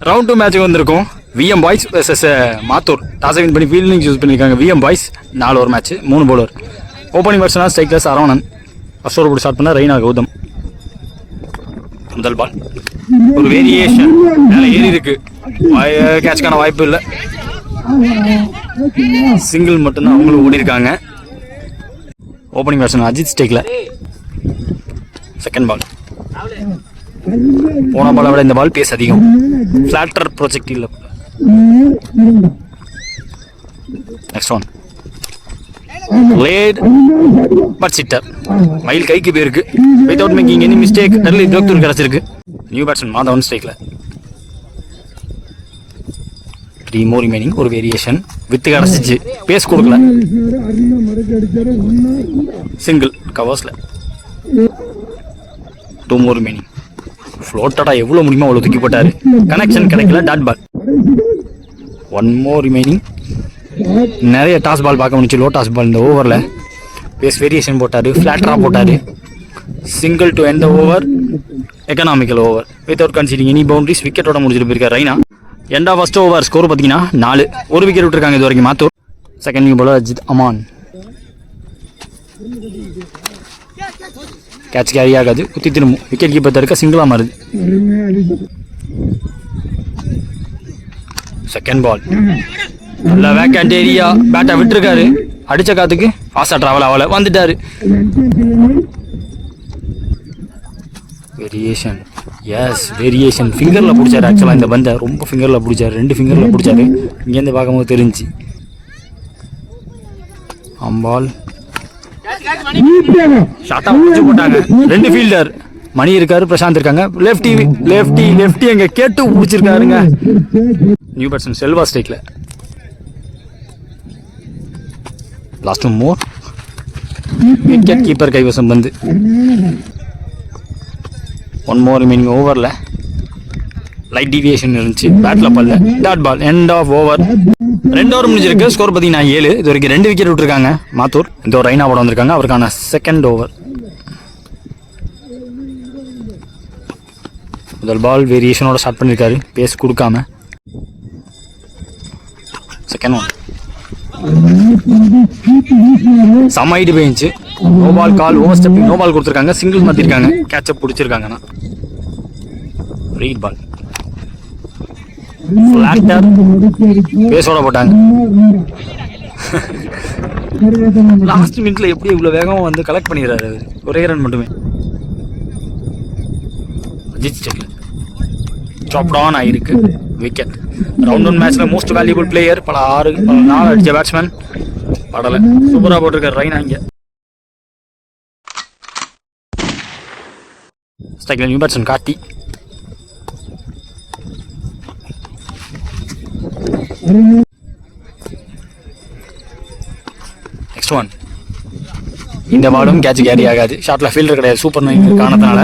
Round 2 மேட்சுக்கு வந்திருக்கோம். VM boys vs Mathur. Toss win பண்ணி fielding use பண்ணியிருக்காங்க VM boys. 4 over match 3 bowler. Opening batsman striker Saravanan. First over போட்டு start பண்ண ரெய்னா கௌதம். முதல் பால் ஒரு வேரியேஷன் மேலே ஏறி இருக்கு. கேட்சுக்கான வாய்ப்பு இல்லை. சிங்கிள் மட்டும்தான் அவங்களும் ஓடி இருக்காங்க. ஓப்பனிங் பேட்ஸ்மேன் அஜித் ஸ்டேக்ல. செகண்ட் பால் போன பாலை விட இந்த பால் பேஸ் அதிகம். ஃபிளாட்டர் ப்ராஜெக்ட் இல்லை. Next one late but sitter. மயில் கைக்கு போயிருக்கு. Without making any mistake early breakthrough கிடைச்சிருக்கு. நியூ பேட்ஸ்மேன் மாதவன் ஸ்ட்ரைக்ல. 3 more remaining. ஒரு வேரியேஷன் வித்து கிடைச்சிச்சு. பேஸ் கொடுக்கல. சிங்கிள் கவர்ஸ்ல. 2 more remaining. ஃப்ளோட்டடா எவ்வளவு முடியுமோ அவ்வளவு தூக்கி போட்டாரு. கனெக்ஷன் கிடைக்கல. Dot ball. 1 more remaining. நிறைய டாஸ் பால் பார்க்க முடிச்சு. லோ டாஸ் பால் இந்த ஓவரில். பேஸ் வேரியேஷன் போட்டார். ஃப்ளாட்டராக போட்டார். Single to end over. Economical over without conceding any boundaries. விக்கெட்டோட முடிச்சுட்டு போயிருக்காரு Raina. End of first over score பார்த்தீங்கன்னா 4. ஒரு விக்கெட் விட்டுருக்காங்க இது வரைக்கும் Mathur. Second new bowler Ajith Aman. Catch carry ஆகாது. குத்தி திரும்பும். விக்கெட் கீப்பர் தடுக்க சிங்கிளாக மாறுது. செகண்ட் பால் நல்ல வேக்கண்ட் ஏரியா. பேட்டை விட்டுருக்காரு. அடிச்ச காத்துக்கு ஃபாஸ்டா டிராவல் ஆகல. வந்துட்டாரு. வேரியேஷன். Yes variation. ஃபிங்கரில் பிடிச்சாரு. ஆக்சுவலாக இந்த பந்தை ரொம்ப ஃபிங்கரில் பிடிச்சாரு. 2 ஃபிங்கரில் பிடிச்சாரு. இங்கேருந்து பார்க்கும்போது தெரிஞ்சு. அம்பால் ஷார்ட்டாக பிடிச்சி போட்டாங்க. 2 ஃபீல்டர். மணி இருக்காரு. பிரசாந்த் இருக்காங்க. லெஃப்டி எங்க கேட்டு பிடிச்சிருக்காருங்க. நியூ பேட்ஸ்மேன் செல்வா ஸ்ட்ரைக்ல. Last more. விக்கெட் கீப்பர் கைவசம் வந்து. 1 more remaining ஓவரில் லைட் டிவியேஷன் இருந்துச்சு. பேட்டில் பல்ல. Dot ball. End of over. 2 over முடிஞ்சிருக்கு. ஸ்கோர் பார்த்தீங்கன்னா 7. இது வரைக்கும் 2 விக்கெட் விட்டுருக்காங்க மாத்தூர். இந்த ஒரு ரெய்னா போட வந்திருக்காங்க. அவருக்கான செகண்ட் ஓவர். முதல் பால் வேரியேஷனோட ஸ்டார்ட் பண்ணியிருக்காரு. பேஸ் கொடுக்காம. செகண்ட் ஒன் செம்ம ஹைட் போயிடுச்சு. நோ பால் கால். ஓவர் ஸ்டெப்பிங் நோ பால் கொடுத்துருக்காங்க. சிங்கிள் மாற்றிருக்காங்க. கேட்சப் பிடிச்சிருக்காங்கன்னா ரீட் பால். ஃபிளாட்டர் பேஸோட போட்டாங்க. லாஸ்ட் மினிட்ல எப்படி இவ்வளோ வேகம் வந்து கலெக்ட் பண்ணிடுறாரு. ஒரே ரன் மட்டுமே. அஜித் ஸ்டேக்ல ட்ராப் டவுன் ஆகிருக்கு. விக்கெட். ரவுண்ட் 1 மேட்ச்சில் மோஸ்ட் வேல்யூபிள் பிளேயர். பல 4 அடிச்ச பேட்ஸ்மேன் படலை. சூப்பராக போட்டிருக்காரு ரெய்னா. இங்கே ஸ்ட்ரைக்கில் new batsman Karthi. Next one. இந்த பாலும் கேட்ச் கேரி ஆகாது. ஷார்ட்ல ஃபீல்டர் கிடையாது. சூப்பர் நைன் காரணத்தினால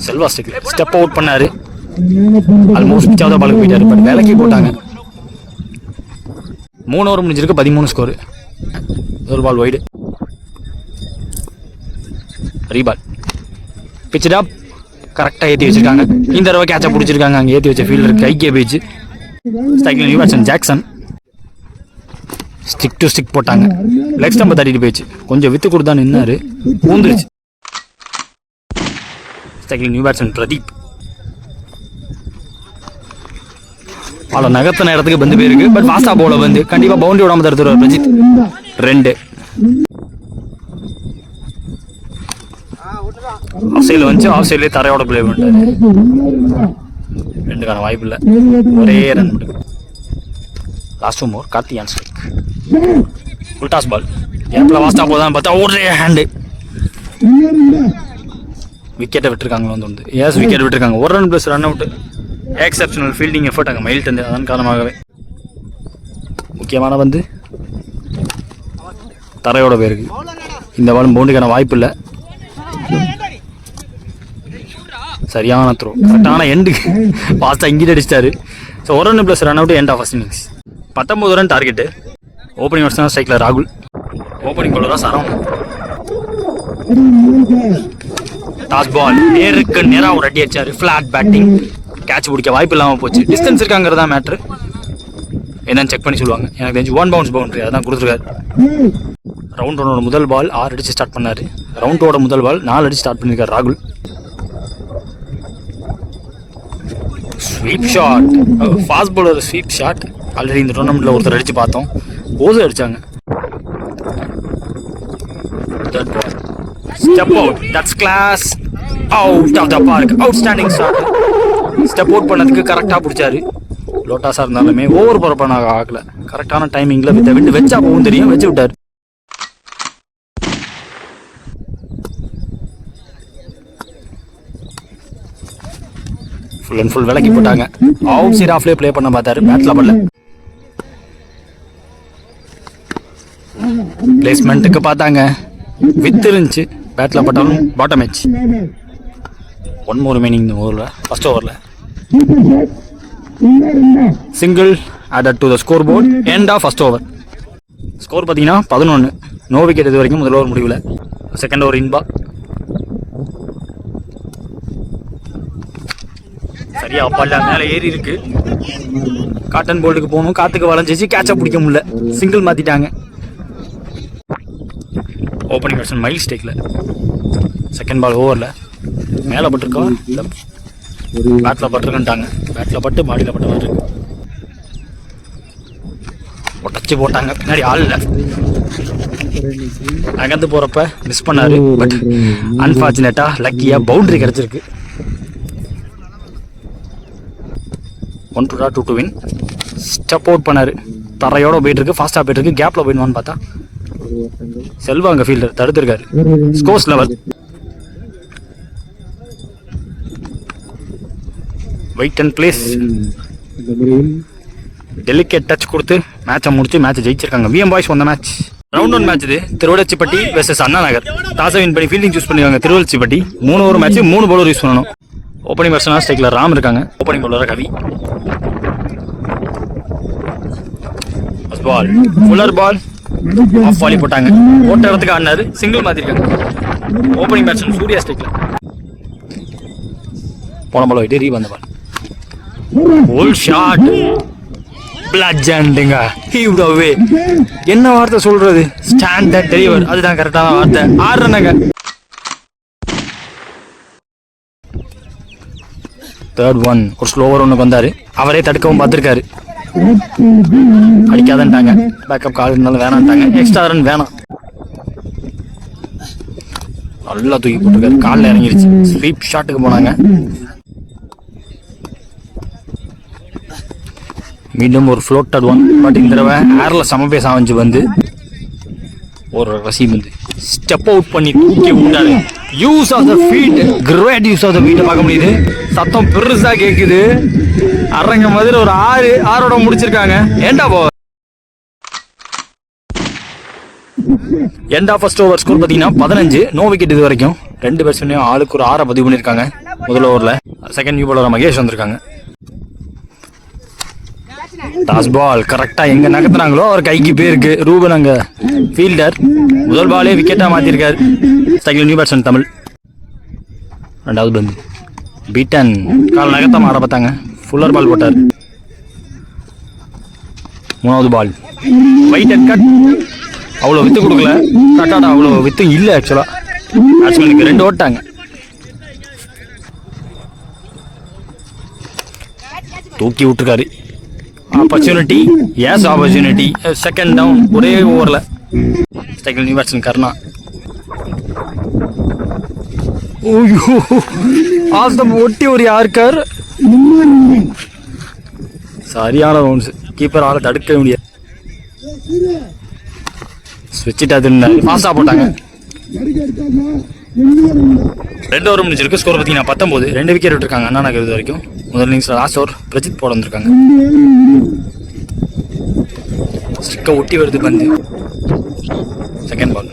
செல்வா ஸ்டிக்ல ஸ்டெப் அவுட் பண்ணாரு. ஆல்மோஸ்ட் பிச்சாவதா பாலுக்கு போயிட்டாரு. பட் வேலைக்கு போட்டாங்க. 3 ஓவர் முடிஞ்சிருக்கு. 13 ஸ்கோர். ஒரு பால் வைடு. ரீபால். பிச்சட் அப். கரெக்டாக ஏற்றி வச்சிருக்காங்க. இந்த தடவை கேட்சை பிடிச்சிருக்காங்க. அங்கே ஏற்றி வச்ச ஃபீல்டர் கைக்கே போயிடுச்சு. ஸ்ட்ரைக்கில் new batsman Jackson. Stick to stick போட்டாங்க. லெக் ஸ்டம்பை தட்டிட்டு போயிடுச்சு. கொஞ்சம் வித்து கொடுத்தா நின்னாரு. பூந்துருச்சு. ஸ்ட்ரைக்கில் நியூ பேட்ஸ்மேன் பிரதீப். அவ்வளோ நகர்த்த நேரத்துக்கு பந்து போயிருக்கு. பட் ஃபாஸ்டா போல வந்து கண்டிப்பாக பவுண்டரி விடாம தடுத்துருவார் பிரஜித். 2 ஆஃப் சைடில் வந்து ஆஃப் சைட்லேயே தரையோட பிளே பண்ணிட்டாரு. 2க்கான வாய்ப்பு இல்லை. ஒரே ரன் மட்டும். Last more Karthiyan strike. உல்டாஸ் பால். எப்போ ஃபாஸ்டா போதான் பார்த்தா ஒரே ஹேண்டு. விக்கெட்டை விட்டுருக்காங்க. வந்து எஸ் விக்கெட் விட்டுருக்காங்க. 1 run plus run out. Exceptional fielding effort அங்கே மயில் தந்து. அதன் காரணமாகவே முக்கியமான வந்து தரையோட போயிருக்கு. இந்த பாலும் பவுண்டரிக்கான வாய்ப்பு இல்லை. சரியான த்ரோ. கரெக்டான எண்டுக்கு ஃபாஸ்ட்டாக இங்கிட்ட அடிச்சிட்டாரு. So 1 run plus run out. End of first innings. 19 run target. Opening batsman ஸ்ட்ரைக்கில் ராகுல். ஓப்பனிங் பவுலராக சரவணன். டாஸ் பால் நேருக்கு நேராக ஒரு அடி அடிச்சாரு. ஃபிளாட் பேட்டிங், கேட்ச் பிடிக்க வாய்ப்பு இல்லாமல் போச்சு. டிஸ்டன்ஸ் இருக்காங்கிறதா மேட்ரு. என்னன்னு செக் பண்ணி சொல்லுவாங்க. எனக்கு தெரிஞ்சு 1 பவுன்ஸ் பவுண்டரி அதான் கொடுத்துருக்காரு. ரவுண்ட் 1 முதல் பால் 6 அடிச்சு ஸ்டார்ட் பண்ணாரு. ரவுண்ட் 2 முதல் பால் 4 அடிச்சு ஸ்டார்ட் பண்ணியிருக்காரு ராகுல். Sweep shot, fast bowler sweep shot. Already இந்த டோர்னமெண்ட்ல ஒருத்தர் அடிச்சு பார்த்தோம், ஓசு அடிச்சாங்க. Step out, that's class. Out of the park, outstanding shot. Step out பண்ணதுக்கு கரெக்டாக பிடிச்சாரு. லோட்டாஸாக இருந்தாலுமே ஓவர் பரப்பான ஆகல. கரெக்டான டைமிங்கில் வித்த விட்டு வச்சா போகும் தெரியும், வச்சு விட்டார். ஃபுல் அண்ட் ஃபுல் விலக்கி போட்டாங்க. அவுட் சைட் ஆஃப்லேயே ப்ளே பண்ண பார்த்தாரு. பேட்ல பண்ணல. பிளேஸ்மெண்ட்டுக்கு பார்த்தாங்க, வித் இருந்துச்சு. பேட்ல பட்டாலும் பாட்டம் மேட்ச். 1 more remaining இந்த ஓவரில், ஃபர்ஸ்ட் ஓவரில். Single added to the scoreboard. end of first over. Score பார்த்தீங்கன்னா 11. நோ விக்கெட் இது வரைக்கும் முதல் ஓவர் முடிவில். செகண்ட் ஓவர் இன்பா சரியா பல்ல மேலே ஏறி இருக்கு. காட்டன் போல்டுக்கு போகணும், காத்துக்கு வளைஞ்சிச்சு, கேட்சை பிடிக்க முடியல. சிங்கிள் மாற்றிட்டாங்க. ஓப்பனிங் பேட்ஸ்மேன் மைல் ஸ்டேக்கில். செகண்ட் பால் ஓவரில் மேலே பட்டிருக்கா இல்லை பேட்டில் பட்டிருக்குன்ட்டாங்க. பேட்டில் பட்டு மாடியில் பட்ட மாதிரி இருக்கு. உடச்சி போட்டாங்க. பின்னாடி ஆள் இல்லை. அங்கேருந்து போகிறப்ப மிஸ் பண்ணார். பட் அன்ஃபார்ச்சுனேட்டாக லக்கியாக பவுண்ட்ரி கிடச்சிருக்கு. 1 to win. ஸ்டெப் அவுட் பண்ணார். தரையோட போயிட்டு இருக்கு, ஃபாஸ்ட்டாக போயிட்டு இருக்கு. கேப்பில் போயிடுவான்னு பார்த்தா செல்வா அங்கே ஃபீல்டர் தடுத்திருக்காரு. Scores level. Wait and place. Delicate touch கொடுத்து மேட்சை முடிச்சு மேட்சை ஜெயிச்சிருக்காங்க. விஎம் பாய்ஸ் வந்த மேட்ச். ரவுண்ட் 1 மேட்ச் இது. திருவள்ளுச்சிப்பட்டி வெர்சஸ் அண்ணா நகர். டாஸை வின் பண்ணி ஃபீல்டிங் சூஸ் பண்ணிருக்காங்க Thiruvalluchippatti. 3 over match 3 bowler use பண்ணணும். ஓப்பனிங் பேட்ஸ்மேன் ஸ்ட்ரைக்கில் ராம் இருக்காங்க. Opening bowler Kavi. Ball fuller ball half volley போட்டாங்க. ஓட்ட இடத்துக்கு ஆடினாரு. சிங்கிள் மாத்திருக்காங்க. ஓப்பனிங் பேட்ஸ்மேன் சூர்யா ஸ்ட்ரைக்கில். போன பால் போயிட்டு ரீ வந்த பால். Full shot, பிளட்ஜண்டுங்க. ஹீவ்ட் அவே. என்ன வார்த்தை சொல்றது? ஸ்டாண்டர்ட் டெலிவர், அதுதான் கரெக்டான வார்த்தை. 6 ரன்னுங்க. Third one. ஒரு ஸ்லோவர் ஒன்றுக்கு வந்தாரு. அவரே தடுக்கவும் பார்த்துருக்காரு. அடிக்காதன்ட்டாங்க. பேக்கப் கால் இருந்தாலும் வேணான்ட்டாங்க. எக்ஸ்ட்ரா ரன் வேணாம். நல்லா தூக்கி போட்டிருக்காரு. காலில் இறங்கிருச்சு. ஸ்வீப் ஷாட்டுக்கு போனாங்க. மீண்டும் ஒரு ஃப்ளோட்டட் ஒன். பட் இந்த தடவை ஏரில் சமபேஸ் அமைஞ்சு வந்து ஒரு ரசீம் வந்து ஸ்டெப் அவுட் பண்ணி தூக்கி விட்டாரு. Use of the feet, great use of the ஃபீட்டை பார்க்க முடியுது. சத்தம் பெருசா கேட்குது. அரங்க மாதிரி ஒரு 6 முடிச்சிருக்காங்க. ஏண்டா போ. End of first over score பார்த்தீங்கன்னா 15. நோ விக்கெட் இது வரைக்கும். 2 பேட்ஸ்மேனையும் ஆளுக்கு ஒரு 6 பதிவு பண்ணியிருக்காங்க முதல் ஓவரில். செகண்ட் நியூ பாலர் மகேஷ் வந்திருக்காங்க. டாஸ் பால் கரெக்டாக எங்கே நகர்த்துனாங்களோ அவர் கைக்கு போயிருக்கு. ரூபன் அங்கே ஃபீல்டர். முதல் பாலே விக்கெட்டாக மாற்றிருக்காரு. Second new batsman Tamil. 2வது பந்து பீட்டன். கால் நகர்த்தாம ஆட பார்த்தாங்க. ஃபுல்லர் பால் போட்டார். 3வது பால் வைட் அண்ட் கட். அவ்வளோ வித்து கொடுக்கல. கட்டாடா அவ்வளோ வித்து இல்லை. ஆக்சுவலாக பேட்ஸ்மேனுக்கு 2 ஓட்டாங்க. தூக்கி விட்டுருக்காரு. Opportunity, yes opportunity. Second down ஒரே ஓவரில். Second new batsman Karna. ஒட்டி ஒரு யார்கர். சரியான ரவுண்ட்ஸ். கீப்பர் ஆளை தடுக்க முடியாது. ஸ்விட்சிட்டா திருந்தாரு. ஃபாஸ்டாக போட்டாங்க. 2 ஓவர் முடிஞ்சிருக்கு. ஸ்கோர் பார்த்தீங்கன்னா 19. 2 விக்கெட் விட்டுருக்காங்க அண்ணா நகர் இது வரைக்கும். முதல் இன்னிங்ஸில் லாஸ்ட் ஓவர் பிரஜித் போட வந்திருக்காங்க. ஸ்டிக்கை ஒட்டி வருது பந்து. செகண்ட் பால்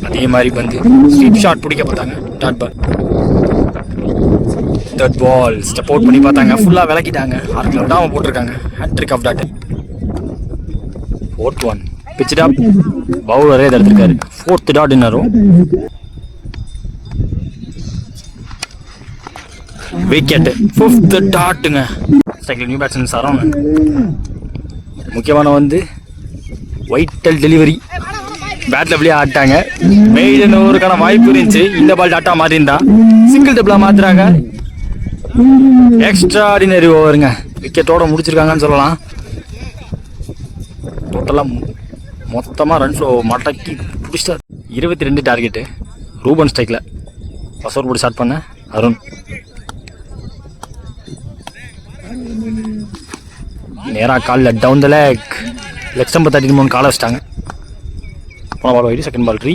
அதே மாதிரி பந்து. ஸ்வீப் ஷாட் பிடிக்க பார்த்தாங்க. Dot ball. Third ball step out பண்ணி பார்த்தாங்க. ஃபுல்லாக விளக்கிட்டாங்க. 6 விடாமல் போட்டிருக்காங்க. Hattrick of dot. 4th one pitch டாப். பவுலரே தடுத்திருக்காரு. 4th டாட் இன்னரும். விக்கெட் 5th டாட்டுங்க. Second new batsman Saravanan. முக்கியமான வந்து ஒயிட்டல் டெலிவரி பேட்ல அப்படியே ஆட்டாங்க. மெய்டன் ஓவருக்கான வாய்ப்பு இருந்துச்சு. இந்த பால் டாட்டா மாறி இருந்தா சிங்கிள் டபுளா மாத்துறாங்க. Extra ordinary ஓவருங்க. விக்கெட்டோட முடிச்சிருக்காங்கன்னு சொல்லலாம். டோட்டலா மொத்தமாக ரன்ஸ் மடக்கி பிடிச்சிட்டார். 22 டார்கெட்டு. ரூபன் ஸ்ட்ரைக்கில் ஃபர்ஸ்ட் ஓவர் போட்டு ஸ்டார்ட் பண்ண அருண். நேராக காலில் டவுன் த லெக் ஸ்டம்பை 33 காலை வச்சிட்டாங்க. போன பால் வைடு, செகண்ட் பால் 3.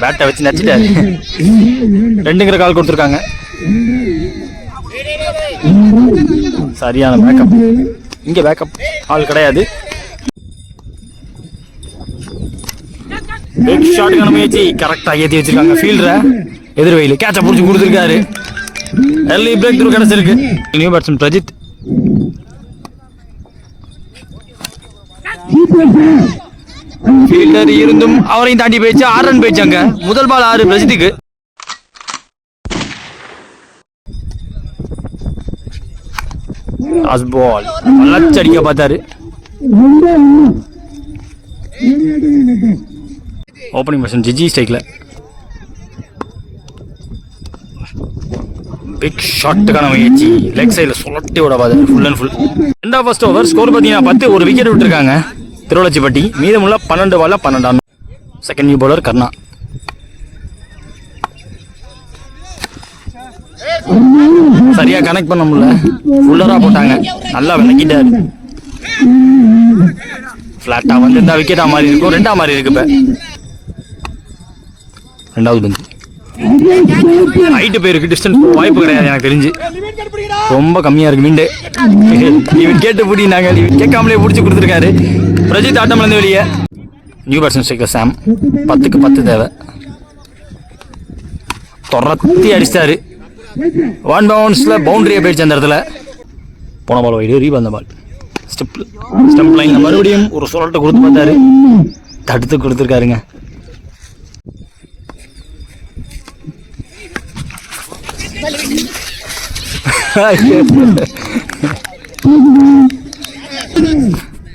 பேட்டை வச்சு நடிச்சிட்டாரு. 2ங்கிற கால் கொடுத்துருக்காங்க. சரியான பேக்கப். இங்கே பேக்கப் ஆள் கிடையாது. பிக் ஷாட்டுக்கான முயற்சி கரெக்டாக ஏற்றி வச்சிருக்காங்க. ஃபீல்டரை எதிர்வையில் கேட்சை பிடிச்சி கொடுத்துருக்காரு. எர்லி பிரேக் த்ரூ கிடைச்சிருக்கு. New batsman Prajith. ஃபீல்டர் இருந்தும் அவரையும் தாண்டி போயிடுச்சு. 6 ரன் போயிடுச்சாங்க. முதல் பால் 6 பிரஜித்துக்கு. லாஸ்ட் பால் வளச்சடிக்க பார்த்தாரு. ஓப்பனிங் பேட்ஸ்மேன் ஜிஜி ஸ்ட்ரைக்ல. பிக் ஷாட்டுக்கான முயற்சி லெக் சைடில் சுழட்டி விட பார்த்தாரு. Full and full. ரெண்டாவது ஃபர்ஸ்ட் ஓவர் ஸ்கோர் பார்த்தீங்கன்னா 10. ஒரு விக்கெட் விட்டுருக்காங்க திருவள்ளச்சிப்பட்டி. மீதமுள்ள 12 பால்ல 12 ரன். செகண்ட் நியூ பவுலர் கர்ணா. சரியா கனெக்ட் பண்ண முடியல. ஃபுல்லரா போட்டாங்க. நல்லா விளக்கிட்டாரு. பிளாட்டா வந்து இந்த விக்கெட்டா மாறி இருக்கும். 2ஆ மாறி இருக்கு. இப்ப ரெண்டாவது பந்து ஹைட்டு போயிருக்கு. டிஸ்டன்ஸ் வாய்ப்பு கிடையாது எனக்கு தெரிஞ்சு. ரொம்ப கம்மியா இருக்கு. மீண்டு இவன் கேட்டு பிடினாங்க. இவன் கேட்காமலே பிடிச்சி கொடுத்துருக்காரு. பிரஜித் ஆட்டம்ல இருந்து வெளியே. நியூ பேட்ஸ்மேன் ஸ்ட்ரைக்கர் சாம். 10க்கு 10 தேவை. துரத்தி அடிச்சிட்டாரு. 1 பவுன்ஸ்ல பவுண்டரியா போயிடுச்சு அந்த இடத்துல. போன பால் வைடு, ரீபந்த பால். ஸ்டம்ப் லைன்ல மறுபடியும் ஒரு சுழட்டை கொடுத்து பார்த்தாரு. தடுத்து கொடுத்துருக்காருங்க.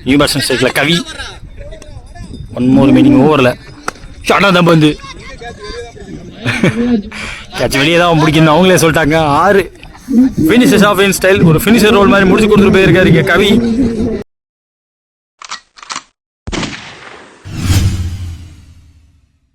நியூ பேட்ஸ்மேன் ஸ்ட்ரைக்ல கவி. 1 more remaining ஓவரில் ஷார்ட்டாக தான் வந்து கேட்ச் வெளியே தான் பிடிக்கணும் அவங்களே சொல்லிட்டாங்க. 6 ஃபினிஷர்ஸ் ஆஃப் இன் ஸ்டைல் ஒரு ஃபினிஷர் ரோல் மாதிரி முடிச்சு கொடுத்துட்டு போயிருக்காரு கவி.